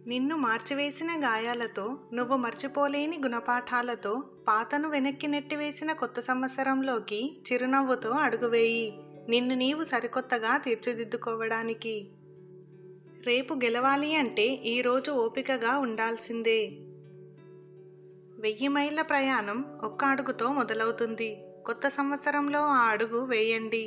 నిన్ను మార్చివేసిన గాయాలతో, నువ్వు మర్చిపోలేని గుణపాఠాలతో, పాతను వెనక్కి నెట్టివేసిన కొత్త సంవత్సరంలోకి చిరునవ్వుతో అడుగువేయి. నిన్ను నీవు సరికొత్తగా తీర్చిదిద్దుకోవడానికి. రేపు గెలవాలి అంటే ఈరోజు ఓపికగా ఉండాల్సిందే. 1000 మైళ్ళ ప్రయాణం ఒక్క అడుగుతో మొదలవుతుంది. కొత్త సంవత్సరంలో ఆ అడుగు వేయండి.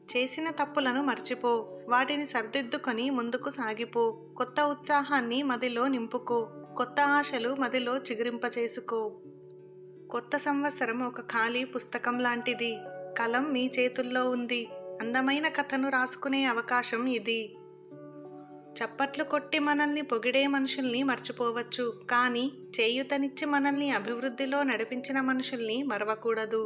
చేసిన తప్పులను మర్చిపో, వాటిని సరిదిద్దుకొని ముందుకు సాగిపో. కొత్త ఉత్సాహాన్ని మదిలో నింపుకో, కొత్త ఆశలు మదిలో చిగురింపచేసుకో. కొత్త సంవత్సరం ఒక ఖాళీ పుస్తకం లాంటిది. కలం మీ చేతుల్లో ఉంది. అందమైన కథను రాసుకునే అవకాశం ఇది. చప్పట్లు కొట్టి మనల్ని పొగిడే మనుషుల్ని మర్చిపోవచ్చు, కానీ చేయూతనిచ్చి మనల్ని అభివృద్ధిలో నడిపించిన మనుషుల్ని మరవకూడదు.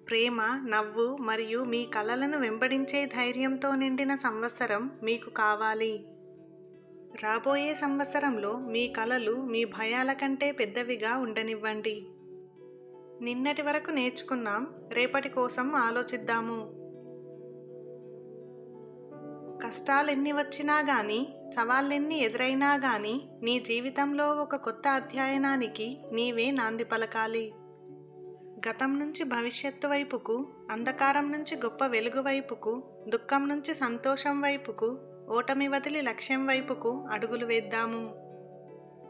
ప్రేమ, నవ్వు మరియు మీ కలలను వెంబడించే ధైర్యంతో నిండిన సంవత్సరం మీకు కావాలి. రాబోయే సంవత్సరంలో మీ కలలు మీ భయాల కంటే పెద్దవిగా ఉండనివ్వండి. నిన్నటి వరకు నేర్చుకున్నాం, రేపటి కోసం ఆలోచిద్దాము. కష్టాలెన్ని వచ్చినా గానీ, సవాళ్ళెన్ని ఎదురైనా గానీ, నీ జీవితంలో ఒక కొత్త అధ్యాయనానికి నీవే నాంది పలకాలి. గతం నుంచి భవిష్యత్తు వైపుకు, అంధకారం నుంచి గొప్ప వెలుగు వైపుకు, దుఃఖం నుంచి సంతోషం వైపుకు, ఓటమి వదిలి లక్ష్యం వైపుకు అడుగులు వేద్దాము.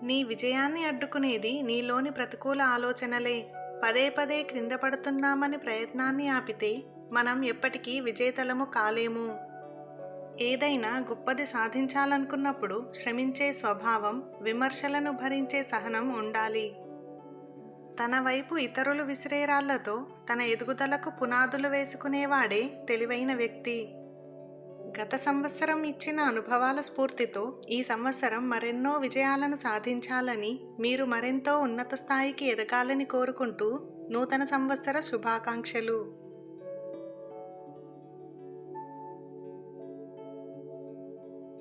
నీ విజయాన్ని అడ్డుకునేది నీలోని ప్రతికూల ఆలోచనలే. పదే పదే క్రింద పడుతున్నామని ప్రయత్నాన్ని ఆపితే మనం ఎప్పటికీ విజేతలము కాలేము. ఏదైనా గొప్పది సాధించాలనుకున్నప్పుడు శ్రమించే స్వభావం, విమర్శలను భరించే సహనం ఉండాలి. తన వైపు ఇతరులు విసిరే రాళ్లతో తన ఎదుగుదలకు పునాదులు వేసుకునేవాడే తెలివైన వ్యక్తి. గత సంవత్సరం ఇచ్చిన అనుభవాల స్ఫూర్తితో ఈ సంవత్సరం మరెన్నో విజయాలను సాధించాలని, మీరు మరెంతో ఉన్నత స్థాయికి ఎదగాలని కోరుకుంటూ నూతన సంవత్సర శుభాకాంక్షలు.